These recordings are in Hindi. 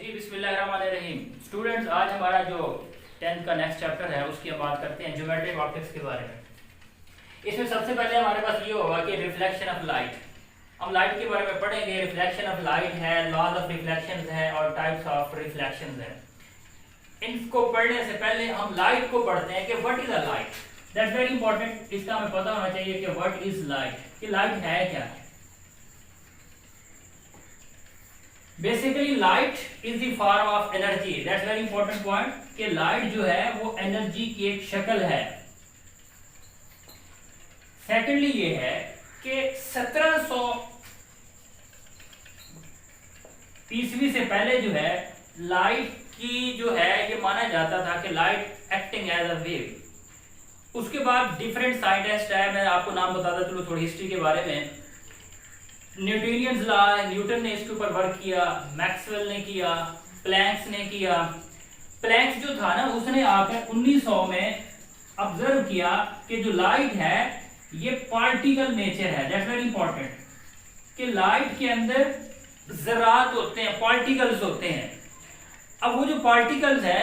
जी बिस्मिल्लाहिर्रहमानिर्रहीम। स्टूडेंट्स, आज हमारा जो 10th का नेक्स्ट चैप्टर है उसकी हम बात करते हैं ज्योमेट्रिक ऑप्टिक्स के बारे में। इसमें सबसे पहले हमारे पास ये होगा कि रिफ्लेक्शन ऑफ लाइट। हम लाइट के बारे में पढ़ेंगे, रिफ्लेक्शन ऑफ लाइट है, लॉज ऑफ रिफ्लेक्शंस है और टाइप्स ऑफ रिफ्लेक्शंस है। इनको पढ़ने से पहले हम लाइट को पढ़ते हैं कि what is a light. That's very important. इसका हमें पता होना चाहिए कि व्हाट इज लाइट, कि लाइट है क्या। Basically light is the form of energy. That's very important point कि लाइट जो है वो एनर्जी की एक शक्ल है। सेकेंडली ये है कि 1700 ईस्वी से पहले जो है लाइट की जो है ये माना जाता था कि light acting as a wave. उसके बाद डिफरेंट साइंटिस्ट है, मैं आपको नाम बताता चलो थोड़ी हिस्ट्री के बारे में। न्यूटोनियंस लॉ, न्यूटन ने इसके ऊपर वर्क किया, मैक्सवेल ने किया, प्लैंक्स ने किया। प्लैंक्स जो था ना उसने आकर 1900 में ऑब्जर्व किया कि जो लाइट है ये पार्टिकल नेचर है। दैट्स वेरी इंपॉर्टेंट कि लाइट के अंदर ज़रात होते हैं, पार्टिकल्स होते हैं। अब वो जो पार्टिकल्स है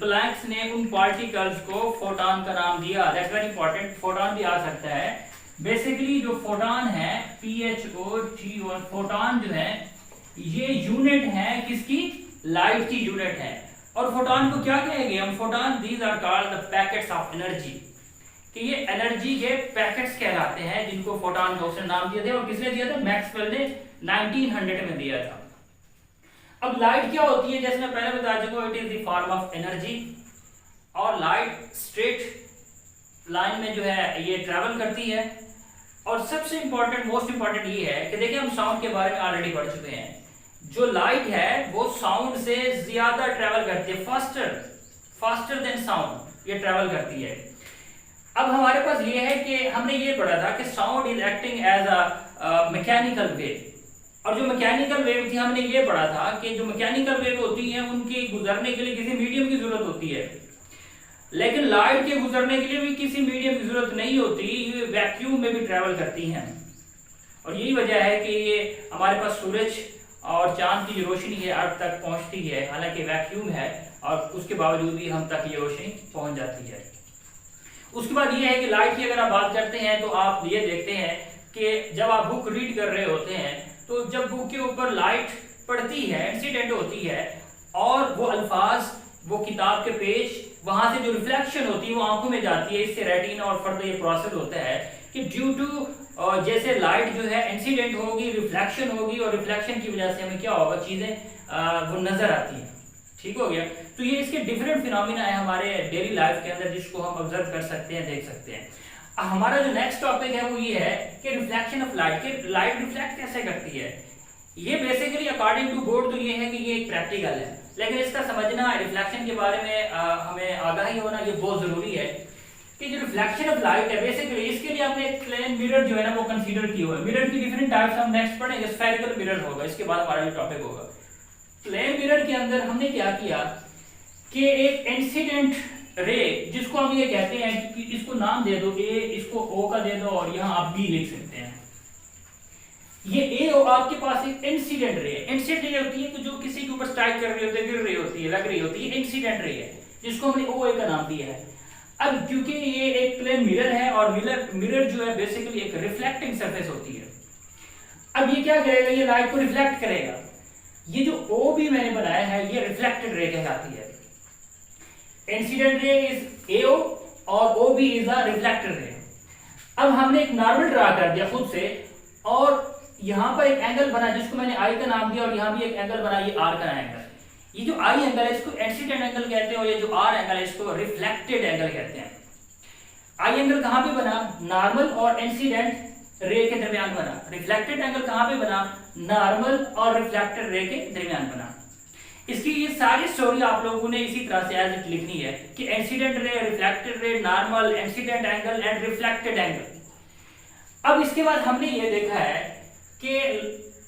प्लैंक्स ने उन पार्टिकल्स को फोटॉन का नाम दिया। That's very important. फोटॉन भी आ सकता है। बेसिकली जो फोटॉन है PHOTON, फोटॉन जो है ये यूनिट है किसकी, लाइट की यूनिट है। और फोटॉन को क्या कहेंगे हम, photon these are called the packets of energy, कि ये एनर्जी के पैकेट्स कहलाते हैं जिनको फोटॉन का उसने नाम दिया था। और किसने दिया था, मैक्सवेल ने 1900 में दिया था। अब लाइट क्या होती है, जैसे मैं पहले बता चुका हूं, it is the form of energy. और लाइट स्ट्रेट लाइन में जो है ये ट्रैवल करती है। और सबसे इंपॉर्टेंट, मोस्ट इंपॉर्टेंट ये है कि देखिए हम साउंड के बारे में ऑलरेडी पढ़ चुके हैं। जो लाइट है वो साउंड से ज्यादा ट्रैवल करती है, फास्टर देन साउंड ये ट्रैवल करती है। अब हमारे पास ये है कि हमने ये पढ़ा था कि sound is acting as a mechanical wave. और जो मैकेनिकल वेव थी हमने ये पढ़ा था कि जो मैकेनिकल वेव होती है उनके गुजरने के लिए किसी मीडियम की जरूरत होती है, लेकिन लाइट के गुजरने के लिए भी किसी मीडियम की जरूरत नहीं होती, ये वैक्यूम में भी ट्रैवल करती हैं। और यही वजह है कि ये हमारे पास सूरज और चांद की जो रोशनी है अर्थ तक पहुंचती है, हालांकि वैक्यूम है और उसके बावजूद भी हम तक ये रोशनी पहुंच जाती है। उसके बाद ये है कि लाइट की अगर आप बात करते हैं तो आप ये देखते हैं कि जब आप बुक रीड कर रहे होते हैं तो जब बुक के ऊपर लाइट पड़ती है, इंसिडेंट होती है, और वो अल्फाज, वो किताब के पेज, वहां से जो रिफ्लेक्शन होती है वो आंखों में जाती है। इससे रेटिना और फर्दर ये प्रोसेस होता है कि ड्यू टू जैसे लाइट जो है इंसिडेंट होगी, रिफ्लेक्शन होगी, और रिफ्लेक्शन की वजह से हमें क्या होगा, चीजें वो नजर आती हैं। ठीक हो गया। तो ये इसके डिफरेंट फिनोमिना है हमारे डेली लाइफ के अंदर जिसको हम ऑब्जर्व कर सकते हैं, देख सकते हैं। हमारा जो नेक्स्ट टॉपिक है वो ये है कि रिफ्लेक्शन ऑफ लाइट, कि लाइट रिफ्लेक्ट कैसे करती है। ये बेसिकली अकॉर्डिंग टू बोर्ड तो ये है कि ये एक प्रैक्टिकल है, लेकिन इसका समझना, रिफ्लेक्शन के बारे में हमें आगाही होना ये बहुत जरूरी है कि जो रिफ्लेक्शन ऑफ लाइट है बेसिकली इसके लिए आपने एक प्लेन मिरर जो है ना वो कंसीडर किया हुआ है। मिरर की डिफरेंट टाइप्स हम नेक्स्ट पढ़ेंगे। स्फेरिकल मिरर होगा, इसके बाद हमारा जो टॉपिक होगा। प्लेन मिरर के अंदर हमने क्या किया कि एक इंसिडेंट रे, जिसको हम ये कहते हैं कि इसको नाम दे दो ए, इसको ओ का दे दो और यहाँ आप बी लिख सकते हैं। ये ए आपके पास एक इंसिडेंट रे है। इंसिडेंट रे होती है कि जो किसी के ऊपर स्ट्राइक कर रही होती है, गिर रही होती है, लग रही होती है, इंसिडेंट रे है, जिसको हमने ओ ए का नाम दिया है। अब क्योंकि ये एक प्लेन मिरर है और मिरर जो है बेसिकली एक रिफ्लेक्टिंग सरफेस होती है। अब ये क्या करेगा, ये लाइट को रिफ्लेक्ट करेगा। ये जो ओ भी मैंने बनाया है ये रिफ्लेक्टेड रे कहलाती है। इंसिडेंट रे इज एओ और O B is a reflected ray. अब हमने एक नॉर्मल ड्रा कर दिया खुद से, और यहाँ पर एक एंगल बना जिसको मैंने आई का नाम दिया, और यहाँ भी एक एंगल बना, ये आर का एंगल। ये जो आई एंगल है इसको इंसिडेंट एंगल कहते हैं, और ये जो आर एंगल है इसको रिफ्लेक्टेड एंगल कहते हैं। आई एंगल कहाँ पे बना, नॉर्मल और इंसिडेंट रे के दरमियान बना। रिफ्लेक्टेड एंगल कहाँ पे बना, नॉर्मल और रिफ्लेक्टेड रे के दरमियान बना। इसकी ये सारी स्टोरी आप लोगों ने इसी तरह से एज इट लिखनी है कि incident ray, reflected ray, normal, incident angle and reflected angle. अब इसके बाद हमने ये देखा है कि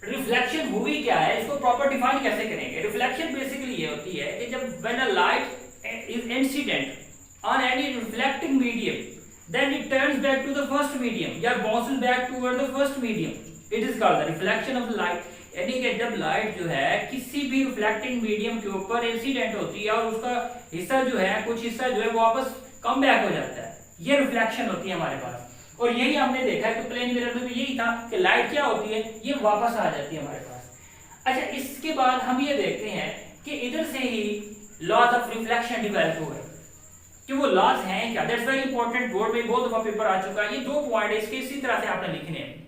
रिफ्लेक्शन हुई क्या है, इसको प्रॉपर डिफाइन कैसे करेंगे। रिफ्लेक्शन बेसिकली ये होती है कि जब when a light is incident on any reflecting medium then it turns back to the first medium, या bounces back toward the first medium, it is called the reflection of the light। यानी कि जब लाइट जो है किसी भी रिफ्लेक्टिंग मीडियम के ऊपर इंसिडेंट होती है और उसका हिस्सा जो है, कुछ हिस्सा जो है वो वापस कम बैक हो जाता है, ये रिफ्लेक्शन होती है हमारे पास। और यही हमने देखा है कि प्लेन मिरर में भी यही था कि लाइट क्या होती है, ये वापस आ जाती है हमारे पास। अच्छा, इसके बाद हम ये देखते हैं कि इधर से ही लॉज ऑफ रिफ्लेक्शन डेवलप हुए कि वो लॉज हैं क्या। दैट्स वेरी इंपॉर्टेंट, बोर्ड में बहुत दफा पेपर आ चुका है। ये 2 पॉइंट इसके इसी तरह से आपने लिखने हैं।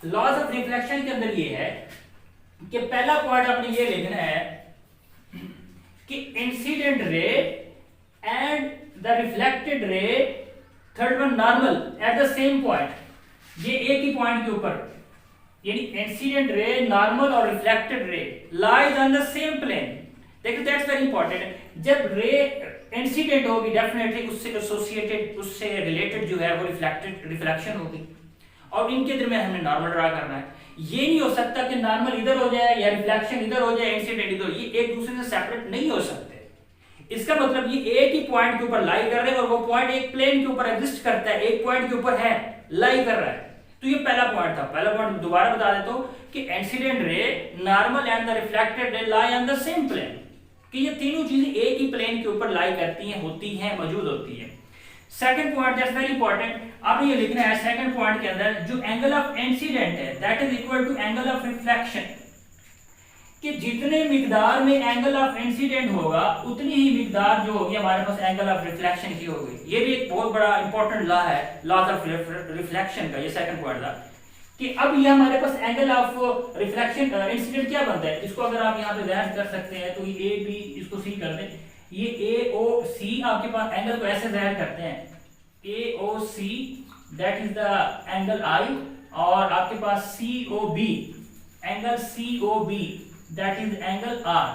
लॉज ऑफ रिफ्लेक्शन के अंदर ये है कि पहला पॉइंट आपने ये लिखना है कि incident ray and the reflected रे, third one normal at the same point, ये एक ही पॉइंट के ऊपर, यानी इंसिडेंट रे, नॉर्मल और reflected ray lies on the same plane. देखिए दैट्स वेरी इंपॉर्टेंट। जब रे इंसिडेंट होगी डेफिनेटली उससे एसोसिएटेड, उससे रिलेटेड जो है वो रिफ्लेक्शन होगी, और इनके दरमियान हमने नॉर्मल ड्रा करना है। ये नहीं हो सकता कि नॉर्मल इधर हो जाए या रिफ्लेक्शन इधर हो जाए, इंसिडेंट इधर, ये एक दूसरे से सेपरेट नहीं हो सकते। इसका मतलब ये एक ही पॉइंट के ऊपर लाई कर रहे हैं और वो पॉइंट एक प्लेन के ऊपर एग्जिस्ट करता है, एक पॉइंट के ऊपर है, लाई कर रहा है। तो ये पहला पॉइंट था। पहला पॉइंट दोबारा बता देता हूं कि incident ray, normal and the reflected ray lie on the same plane, कि ये तीनों चीजें एक ही प्लेन के ऊपर लाई करती हैं, होती हैं, मौजूद होती है। Second point that's very important, आपने ये लिखना है सेकंड पॉइंट के अंदर जो एंगल ऑफ इंसिडेंट है that is equal to angle of reflection, कि जितने मिकदार में एंगल ऑफ इंसिडेंट होगा उतनी ही मिकदार जो होगी हमारे पास एंगल ऑफ रिफ्लेक्शन की होगी। ये भी एक बहुत बड़ा इंपॉर्टेंट लॉ है, लॉज ऑफ रिफ्लेक्शन का। ये सेकंड पॉइंट था कि अब ये हमारे पास एंगल ऑफ रिफ्लेक्शन इंसिडेंट क्या बनता है, इसको अगर आप यहाँ पे ध्यान कर सकते हैं तो ये ए बी, इसको सी कर दें, ये ए ओ सी, आपके पास एंगल को ऐसे ध्यान करते हैं, A O C that is the angle I, और आपके पास C O B, angle C O B that is angle R.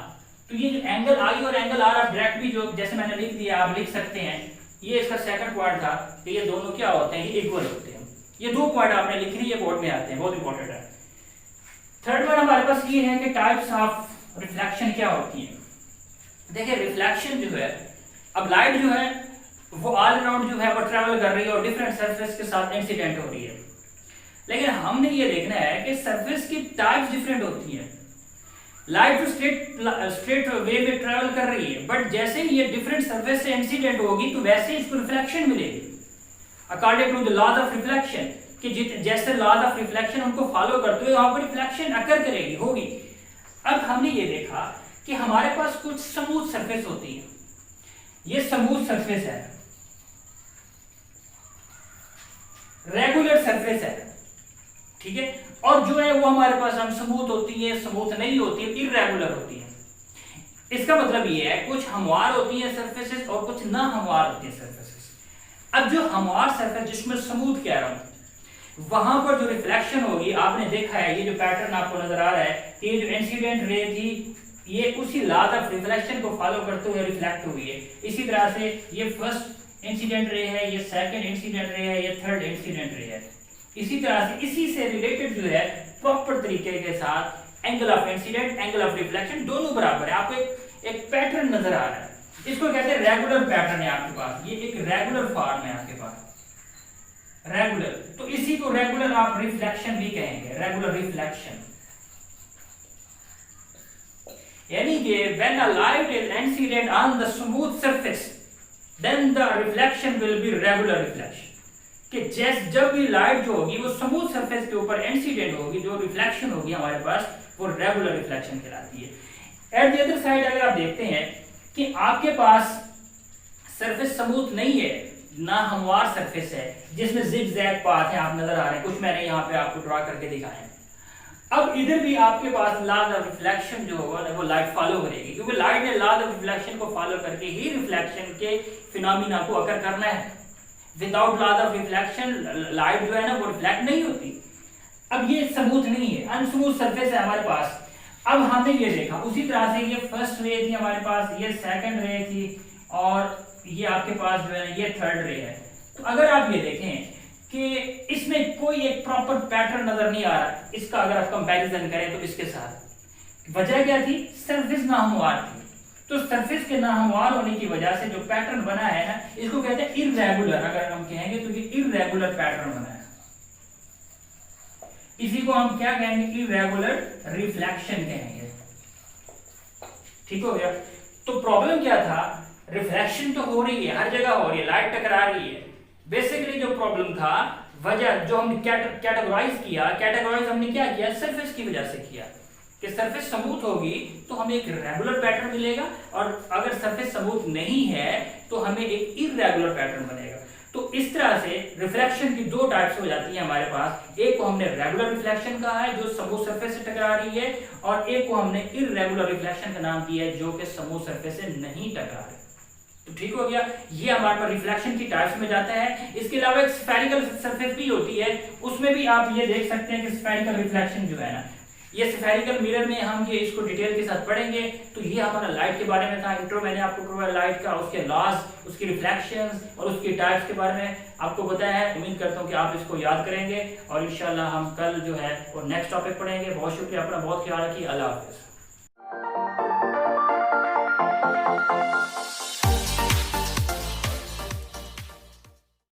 तो ये जो एंगल आई और एंगल आर आप डायरेक्ट भी जो जैसे मैंने लिख दिया आप लिख सकते हैं। ये इसका सेकंड पॉइंट था कि ये दोनों क्या होते हैं, ये इक्वल होते हैं। ये 2 पॉइंट आपने लिखने, ये बोर्ड में आते हैं, बहुत इंपॉर्टेंट है। थर्ड वन हमारे पास ये है कि टाइप्स ऑफ रिफ्लेक्शन क्या होती है। देखिए रिफ्लेक्शन जो है, अब लाइट जो है वो ऑल अराउंड जो है वो ट्रेवल कर रही है और डिफरेंट सरफेस के साथ इंसिडेंट हो रही है, लेकिन हमने ये देखना है कि सरफेस की टाइप्स डिफरेंट होती है। लाइट जो स्ट्रेट वे में ट्रेवल कर रही है, बट जैसे ही ये डिफरेंट सरफेस से इंसिडेंट होगी तो वैसे इसको रिफ्लेक्शन मिलेगी according to the laws of reflection, कि जैसे लॉज ऑफ रिफ्लेक्शन उनको फॉलो करते हुए वहां पर रिफ्लेक्शन अकर करेगी, होगी। अब हमने ये देखा कि हमारे पास कुछ स्मूथ सरफेस होती है, ये स्मूथ सरफेस है, रेगुलर सरफेस है, ठीक है, और जो है वो हमारे पास हम स्मूथ होती है, स्मूथ नहीं होती है, इररेगुलर होती है। इसका मतलब ये है कुछ हमवार होती है सरफेसेस और कुछ ना हमवार होती है सरफेसेस। अब जो हमवार सरफेस जिसमें स्मूथ कह रहा हूं, वहां पर जो रिफ्लेक्शन होगी, आपने देखा है ये जो पैटर्न आपको नजर आ रहा है, ये जो इंसिडेंट रे थी ये उसी लॉज ऑफ रिफ्लेक्शन को फॉलो करते हुए रिफ्लेक्ट हुई है। इसी तरह से ये फर्स्ट इंसिडेंट रे है, ये सेकंड इंसिडेंट रे है, ये थर्ड इंसिडेंट रे है। इसी तरह से इसी से रिलेटेड जो है प्रॉपर तरीके के साथ angle of incident, angle of reflection दोनों बराबर है। आपको एक पैटर्न नजर आ रहा है, इसको कहते हैं रेगुलर पैटर्न है आपके पास, ये एक रेगुलर फॉर्म है आपके पास, रेगुलर। तो इसी को रेगुलर आप रिफ्लेक्शन भी कहेंगे, रेगुलर रिफ्लेक्शन। यानी कि when a light is incident on the smooth surface then the reflection will be regular reflection, कि जब भी लाइट जो होगी वो स्मूथ सरफेस के ऊपर इंसिडेंट होगी, जो रिफ्लेक्शन होगी हमारे पास वो रेगुलर रिफ्लेक्शन कहलाती है। एट द अदर साइड अगर आप देखते हैं कि आपके पास सरफेस स्मूथ नहीं है, ना हमवार सरफेस है जिसमें जिग जैग पाथ है, आप नजर आ रहे हैं, कुछ मैंने यहाँ पे आपको ड्रा करके दिखाए हैं। अब इधर भी आपके पास लॉज ऑफ रिफ्लेक्शन जो होगा वो लाइट फॉलो करेगी, क्योंकि लाइट ने लॉज ऑफ रिफ्लेक्शन को फॉलो करके ही रिफ्लेक्शन के फिनोमिना को अकर करना है। Without laws of reflection light जो है ना वो रिफ्लेक्ट नहीं होती। अब ये स्मूथ नहीं है, अनस्मूथ सरफेस है हमारे पास। अब हमने ये देखा उसी तरह से ये फर्स्ट रे थी हमारे पास, ये सेकंड रे थी, और ये आपके पास जो है ये थर्ड रे है। तो अगर आप ये देखें कि इसमें कोई एक प्रॉपर पैटर्न नजर नहीं आ रहा, इसका अगर आप कंपैरिजन करें तो इसके साथ, वजह क्या थी, सरफेस नाहमवार थी। तो सरफेस के नाहमवार होने की वजह से जो पैटर्न बना है ना, इसको कहते हैं इररेगुलर। अगर हम कहेंगे तो ये इररेगुलर पैटर्न बना है। इसी को हम क्या कहेंगे, इरेगुलर रिफ्लेक्शन कहेंगे। ठीक हो गया। तो प्रॉब्लम क्या था, रिफ्लेक्शन तो हो रही है, हर जगह हो रही है, लाइट टकरा रही है। बेसिकली जो प्रॉब्लम था, वजह जो हमने कैटेगराइज हमने क्या किया, सरफेस की वजह से किया कि सरफेस स्मूथ होगी तो हमें एक रेगुलर पैटर्न मिलेगा, और अगर सरफेस स्मूथ नहीं है तो हमें एक इरेगुलर पैटर्न बनेगा। तो इस तरह से रिफ्लेक्शन की दो टाइप्स हो जाती है हमारे पास। एक को हमने रेगुलर रिफ्लेक्शन कहा है जो स्मूथ सरफेस से टकरा रही है, और एक को हमने इरेगुलर रिफ्लेक्शन का नाम दिया है जो कि स्मूथ सरफेस से नहीं टकरा रही। तो ठीक हो गया, ये हमारे पास रिफ्लेक्शन की टाइप्स में जाता है। इसके अलावा एक स्फेरिकल सरफेस भी होती है, उसमें भी आप ये देख सकते हैं कि स्फेरिकल रिफ्लेक्शन जो है ना, ये स्फेरिकल मिरर में हम ये इसको डिटेल के साथ पढ़ेंगे। तो ये हमारा लाइट के बारे में था, इंट्रो मैंने आपको करवाया लाइट का, उसके लॉज, उसकी रिफ्लेक्शंस और उसकी टाइप्स के बारे में आपको बताया है। उम्मीद करता हूँ कि आप इसको याद करेंगे, और इंशाल्लाह हम कल जो है वो नेक्स्ट टॉपिक पढ़ेंगे। बहुत शुक्रिया, अपना बहुत ख्याल रखिए, अल्लाह हाफिज़।